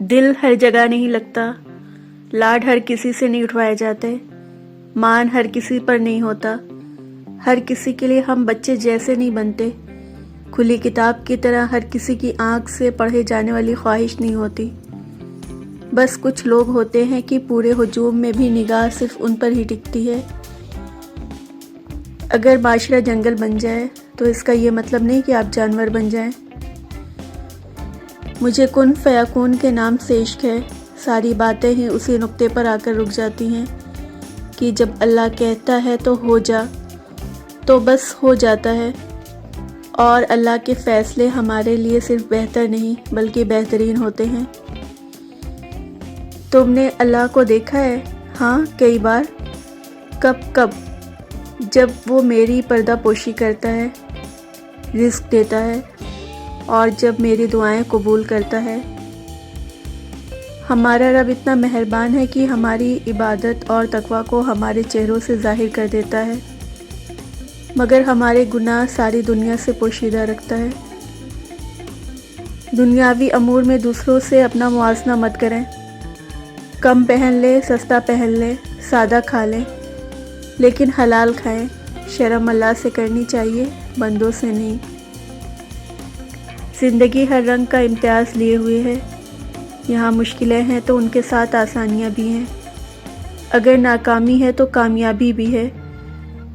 दिल हर जगह नहीं लगता, लाड हर किसी से नहीं उठवाए जाते, मान हर किसी पर नहीं होता, हर किसी के लिए हम बच्चे जैसे नहीं बनते, खुली किताब की तरह हर किसी की आंख से पढ़े जाने वाली ख्वाहिश नहीं होती। बस कुछ लोग होते हैं कि पूरे हुजूम में भी निगाह सिर्फ उन पर ही टिकती है। अगर माशरा जंगल बन जाए तो इसका ये मतलब नहीं कि आप जानवर बन जाएं। मुझे कुन फयाकून के नाम से इश्क है, सारी बातें ही उसी नुक्ते पर आकर रुक जाती हैं कि जब अल्लाह कहता है तो हो जा, तो बस हो जाता है। और अल्लाह के फ़ैसले हमारे लिए सिर्फ बेहतर नहीं बल्कि बेहतरीन होते हैं। तुमने अल्लाह को देखा है? हाँ, कई बार। कब? जब वो मेरी पर्दा पोशी करता है, रिस्क देता है और जब मेरी दुआएं कबूल करता है। हमारा रब इतना मेहरबान है कि हमारी इबादत और तकवा को हमारे चेहरों से ज़ाहिर कर देता है, मगर हमारे गुनाह सारी दुनिया से पोशीदा रखता है। दुनियावी अमूर में दूसरों से अपना मुआवजा मत करें। कम पहन ले, सस्ता पहन ले, सादा खा लें, लेकिन हलाल खाएं। शर्म अल्लाह से करनी चाहिए, बंदों से नहीं। ज़िंदगी हर रंग का इम्तियाज़ लिए हुए है। यहाँ मुश्किलें हैं तो उनके साथ आसानियाँ भी हैं। अगर नाकामी है तो कामयाबी भी है।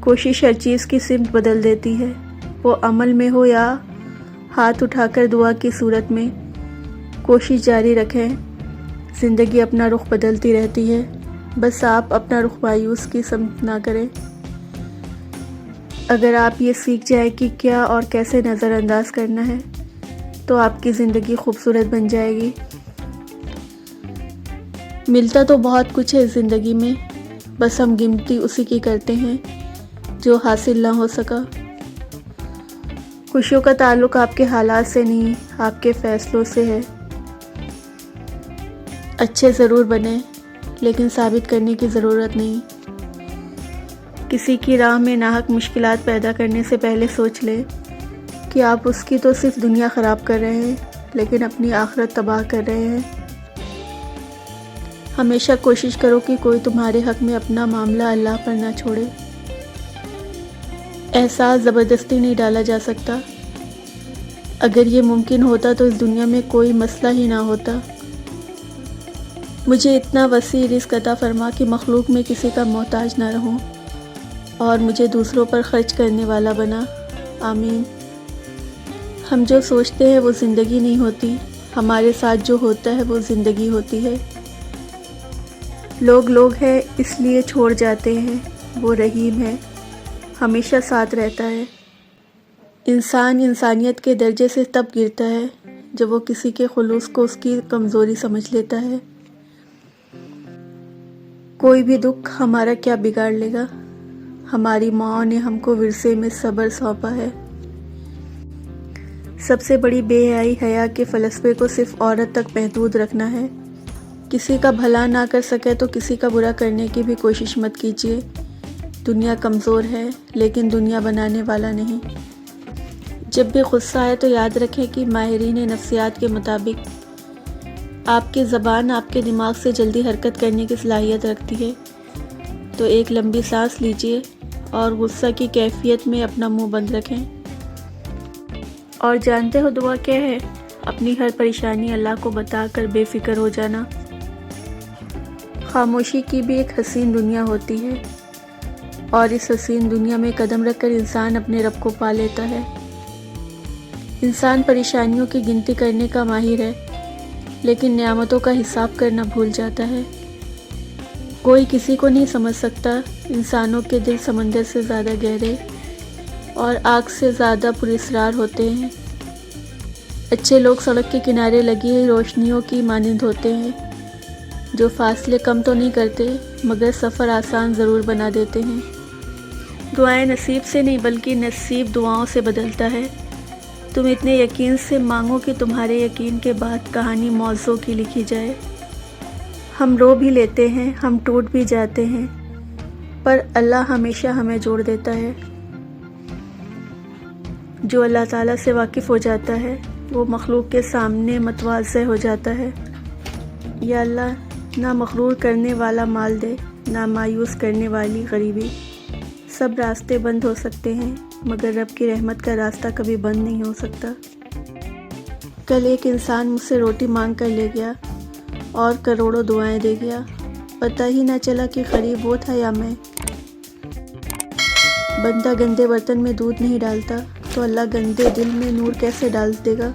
कोशिश हर चीज़ की सिमत बदल देती है, वो अमल में हो या हाथ उठाकर दुआ की सूरत में। कोशिश जारी रखें, ज़िंदगी अपना रुख बदलती रहती है, बस आप अपना रुख मायूस की समत ना करें। अगर आप ये सीख जाए कि क्या और कैसे नज़रअंदाज करना है तो आपकी ज़िंदगी खूबसूरत बन जाएगी। मिलता तो बहुत कुछ है ज़िंदगी में, बस हम गिनती उसी की करते हैं जो हासिल ना हो सका। खुशियों का ताल्लुक़ आपके हालात से नहीं, आपके फ़ैसलों से है। अच्छे ज़रूर बने, लेकिन साबित करने की ज़रूरत नहीं। किसी की राह में नाहक मुश्किलात पैदा करने से पहले सोच ले कि आप उसकी तो सिर्फ दुनिया ख़राब कर रहे हैं, लेकिन अपनी आखिरत तबाह कर रहे हैं। हमेशा कोशिश करो कि कोई तुम्हारे हक़ में अपना मामला अल्लाह पर ना छोड़े। एहसास ज़बरदस्ती नहीं डाला जा सकता। अगर ये मुमकिन होता तो इस दुनिया में कोई मसला ही ना होता। मुझे इतना वसी रिज़्क़ अता फरमा कि मखलूक में किसी का मोहताज ना रहूं, और मुझे दूसरों पर ख़र्च करने वाला बना। आमीन। हम जो सोचते हैं वो ज़िंदगी नहीं होती, हमारे साथ जो होता है वो ज़िंदगी होती है। लोग हैं इसलिए छोड़ जाते हैं, वो रहीम है, हमेशा साथ रहता है। इंसान इंसानियत के दर्जे से तब गिरता है जब वो किसी के खुलूस को उसकी कमज़ोरी समझ लेता है। कोई भी दुख हमारा क्या बिगाड़ लेगा, हमारी माँ ने हमको विरसे में सब्र सौंपा है। सबसे बड़ी बेहयाई हया के फ़लसफ़े को सिर्फ औरत तक महदूद रखना है। किसी का भला ना कर सके तो किसी का बुरा करने की भी कोशिश मत कीजिए। दुनिया कमज़ोर है, लेकिन दुनिया बनाने वाला नहीं। जब भी गुस्सा आए तो याद रखें कि माहिरीन नफ्सियात के मुताबिक आपकी ज़बान आपके दिमाग से जल्दी हरकत करने की सलाहियत रखती है। तो एक लंबी सांस लीजिए और गुस्सा की कैफियत में अपना मुंह बंद रखें। और जानते हो दुआ क्या है? अपनी हर परेशानी अल्लाह को बताकर बेफिक्र हो जाना। खामोशी की भी एक हसीन दुनिया होती है, और इस हसीन दुनिया में कदम रखकर इंसान अपने रब को पा लेता है। इंसान परेशानियों की गिनती करने का माहिर है, लेकिन नेमतों का हिसाब करना भूल जाता है। कोई किसी को नहीं समझ सकता, इंसानों के दिल समंदर से ज़्यादा गहरे और आग से ज़्यादा पुरस्रार होते हैं। अच्छे लोग सड़क के किनारे लगी रोशनियों की मानिंद होते हैं, जो फासले कम तो नहीं करते मगर सफ़र आसान ज़रूर बना देते हैं। दुआएं नसीब से नहीं बल्कि नसीब दुआओं से बदलता है। तुम इतने यकीन से मांगो कि तुम्हारे यकीन के बाद कहानी मौज़ों की लिखी जाए। हम रो भी लेते हैं, हम टूट भी जाते हैं, पर अल्लाह हमेशा हमें जोड़ देता है। जो अल्लाह ताला से वाकिफ़ हो जाता है वो मखलूक के सामने मतवाज़े हो जाता है। یا اللہ نہ مغرور کرنے والا مال دے، نہ مایوس کرنے والی غریبی۔ سب راستے بند ہو سکتے ہیں مگر رب کی رحمت کا راستہ کبھی بند نہیں ہو سکتا۔ کل ایک انسان مجھ سے روٹی مانگ کر لے گیا اور کروڑوں دعائیں دے گیا، پتہ ہی نہ چلا کہ غریب وہ تھا یا میں۔ بندہ گندے برتن میں دودھ نہیں ڈالتا تو اللہ گندے دل میں نور کیسے ڈال دے گا؟